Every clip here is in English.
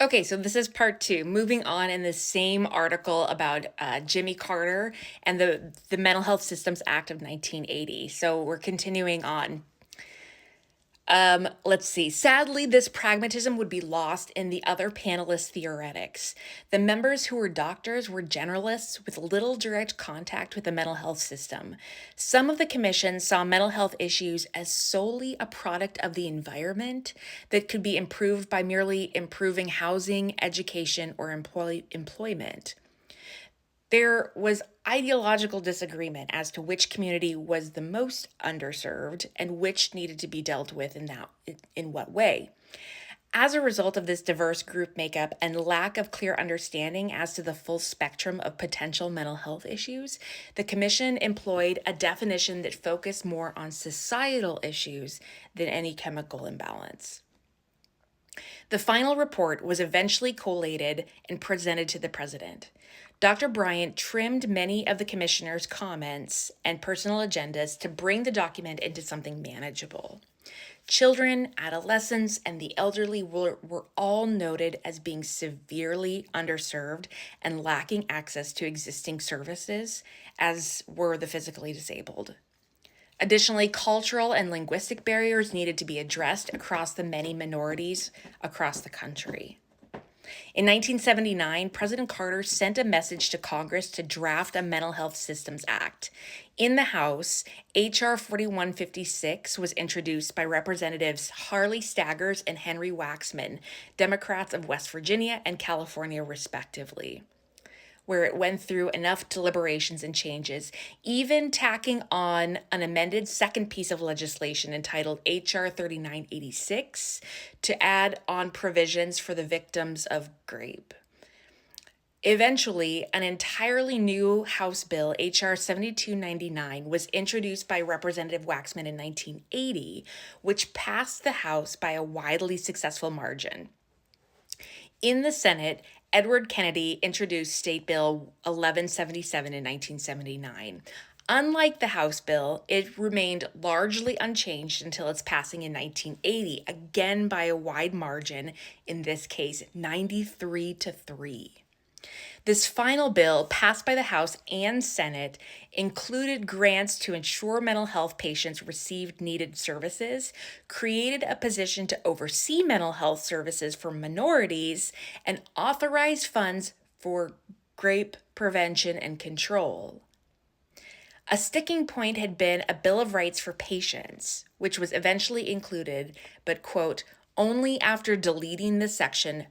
Okay, so this is part two. Moving on in the same article about Jimmy Carter and the Mental Health Systems Act of 1980. So we're continuing on. Let's see. Sadly, this pragmatism would be lost in the other panelists' theoretics. The members who were doctors were generalists with little direct contact with the mental health system. Some of the commission saw mental health issues as solely a product of the environment that could be improved by merely improving housing, education, or employment. There was ideological disagreement as to which community was the most underserved and which needed to be dealt with in what way. As a result of this diverse group makeup and lack of clear understanding as to the full spectrum of potential mental health issues, the Commission employed a definition that focused more on societal issues than any chemical imbalance. The final report was eventually collated and presented to the president. Dr. Bryant trimmed many of the commissioner's comments and personal agendas to bring the document into something manageable. Children, adolescents, and the elderly were all noted as being severely underserved and lacking access to existing services, as were the physically disabled. Additionally, cultural and linguistic barriers needed to be addressed across the many minorities across the country. In 1979, President Carter sent a message to Congress to draft a Mental Health Systems Act. In the House, H.R. 4156 was introduced by Representatives Harley Staggers and Henry Waxman, Democrats of West Virginia and California, respectively, where it went through enough deliberations and changes, even tacking on an amended second piece of legislation entitled H.R. 3986 to add on provisions for the victims of GRAPE. Eventually, an entirely new House bill, H.R. 7299, was introduced by Representative Waxman in 1980, which passed the House by a widely successful margin. In the Senate, Edward Kennedy introduced State Bill 1177 in 1979. Unlike the House bill, it remained largely unchanged until its passing in 1980, again by a wide margin, in this case 93-3. This final bill, passed by the House and Senate, included grants to ensure mental health patients received needed services, created a position to oversee mental health services for minorities, and authorized funds for GRAPE prevention and control. A sticking point had been a Bill of Rights for patients, which was eventually included, but, quote, only after deleting the section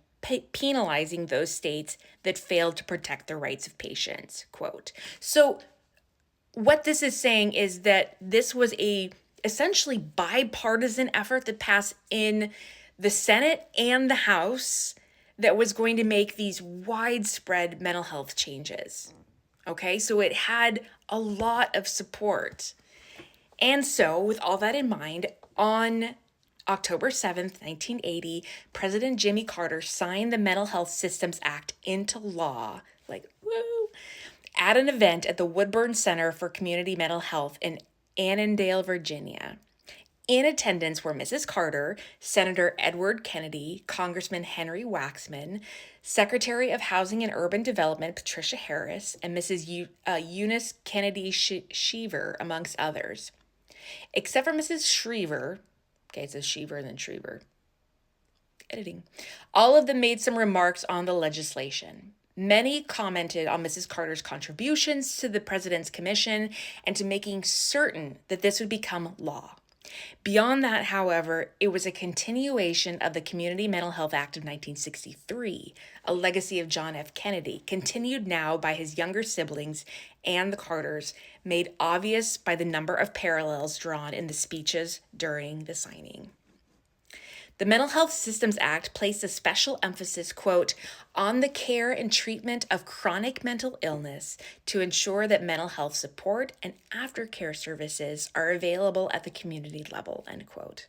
penalizing those states that failed to protect the rights of patients, quote. So what this is saying is that this was a essentially bipartisan effort that passed in the Senate and the House that was going to make these widespread mental health changes. Okay, so it had a lot of support. And so, with all that in mind, on October 7th, 1980, President Jimmy Carter signed the Mental Health Systems Act into law, like, woo, at an event at the Woodburn Center for Community Mental Health in Annandale, Virginia. In attendance were Mrs. Carter, Senator Edward Kennedy, Congressman Henry Waxman, Secretary of Housing and Urban Development Patricia Harris, and Mrs. Eunice Kennedy Shriver, amongst others. Except for Mrs. Shriver, okay, it says Shriver and then Shriver. Editing. All of them made some remarks on the legislation. Many commented on Mrs. Carter's contributions to the President's Commission and to making certain that this would become law. Beyond that, however, it was a continuation of the Community Mental Health Act of 1963, a legacy of John F. Kennedy, continued now by his younger siblings and the Carters, made obvious by the number of parallels drawn in the speeches during the signing. The Mental Health Systems Act placed a special emphasis, quote, on the care and treatment of chronic mental illness to ensure that mental health support and aftercare services are available at the community level, end quote.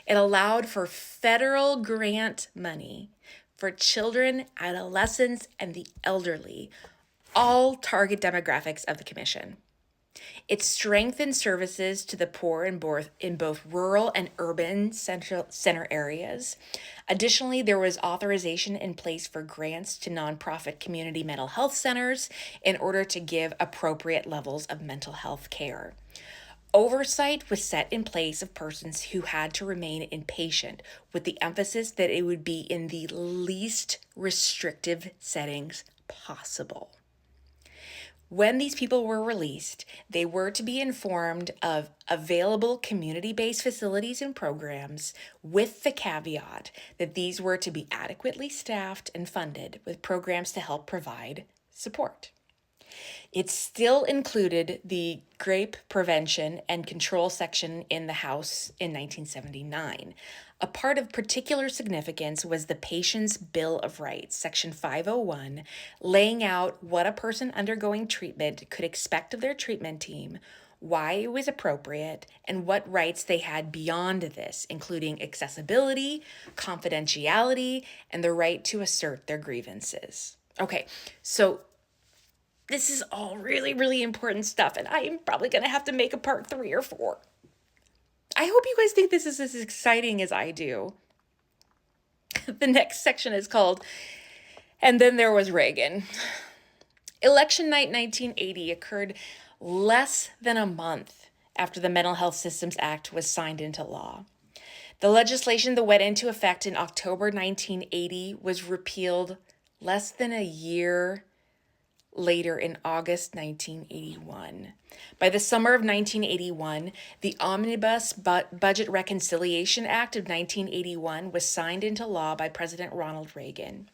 It allowed for federal grant money for children, adolescents, and the elderly, all target demographics of the Commission. It strengthened services to the poor in both rural and urban center areas. Additionally, there was authorization in place for grants to nonprofit community mental health centers in order to give appropriate levels of mental health care. Oversight was set in place of persons who had to remain inpatient, with the emphasis that it would be in the least restrictive settings possible. When these people were released, they were to be informed of available community-based facilities and programs, with the caveat that these were to be adequately staffed and funded with programs to help provide support. It still included the Rape Prevention and Control section in the House in 1979. A part of particular significance was the Patient's Bill of Rights, Section 501, laying out what a person undergoing treatment could expect of their treatment team, why it was appropriate, and what rights they had beyond this, including accessibility, confidentiality, and the right to assert their grievances. Okay, so this is all really, really important stuff, and I am probably going to have to make a part 3 or 4. I hope you guys think this is as exciting as I do. The next section is called, "And Then There Was Reagan." Election night 1980 occurred less than a month after the Mental Health Systems Act was signed into law. The legislation that went into effect in October 1980 was repealed less than a year later in August 1981. By the summer of 1981, the Omnibus Budget Reconciliation Act of 1981 was signed into law by President Ronald Reagan,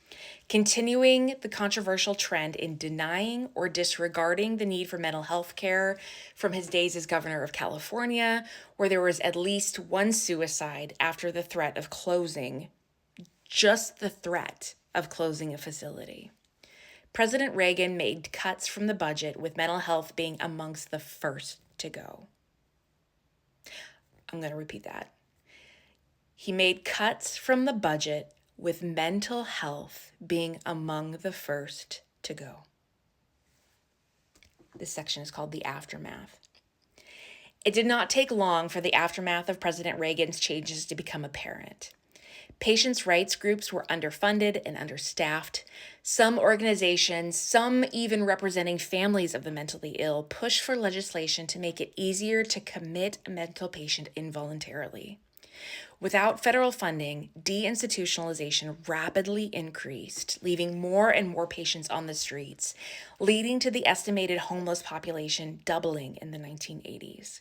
continuing the controversial trend in denying or disregarding the need for mental health care from his days as governor of California, where there was at least one suicide after the threat of closing, just the threat of closing a facility. President Reagan made cuts from the budget, with mental health being amongst the first to go. I'm going to repeat that. He made cuts from the budget, with mental health being among the first to go. This section is called The Aftermath. It did not take long for the aftermath of President Reagan's changes to become apparent. Patients' rights groups were underfunded and understaffed. Some organizations, some even representing families of the mentally ill, pushed for legislation to make it easier to commit a mental patient involuntarily. Without federal funding, deinstitutionalization rapidly increased, leaving more and more patients on the streets, leading to the estimated homeless population doubling in the 1980s.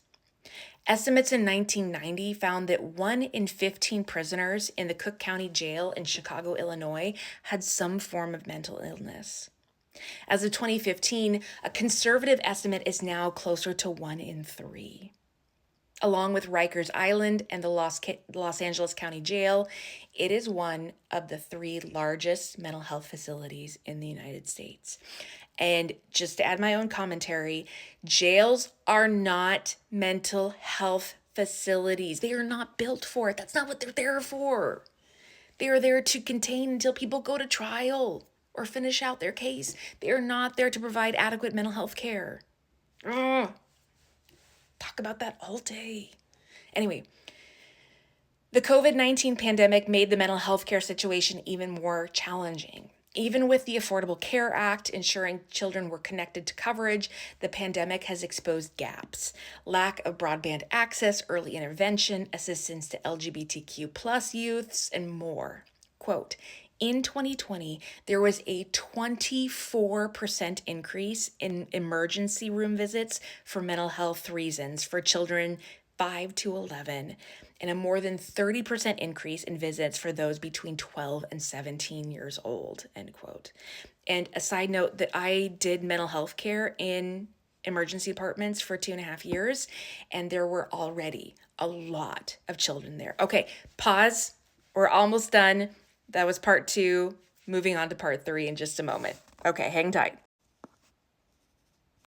Estimates in 1990 found that 1 in 15 prisoners in the Cook County Jail in Chicago, Illinois, had some form of mental illness. As of 2015, a conservative estimate is now closer to 1 in 3. Along with Rikers Island and the Los Angeles County Jail, it is one of the 3 largest mental health facilities in the United States. And just to add my own commentary, jails are not mental health facilities. They are not built for it. That's not what they're there for. They are there to contain until people go to trial or finish out their case. They are not there to provide adequate mental health care. Ugh. Talk about that all day. Anyway, the COVID-19 pandemic made the mental health care situation even more challenging. Even with the Affordable Care Act ensuring children were connected to coverage, the pandemic has exposed gaps: lack of broadband access, early intervention, assistance to LGBTQ+ youths, and more. Quote, in 2020, there was a 24% increase in emergency room visits for mental health reasons for children 5 to 11, and a more than 30% increase in visits for those between 12 and 17 years old, end quote. And a side note, that I did mental health care in emergency departments for 2.5 years, and there were already a lot of children there. Okay, pause. We're almost done. That was part 2. Moving on to part 3 in just a moment. Okay, hang tight.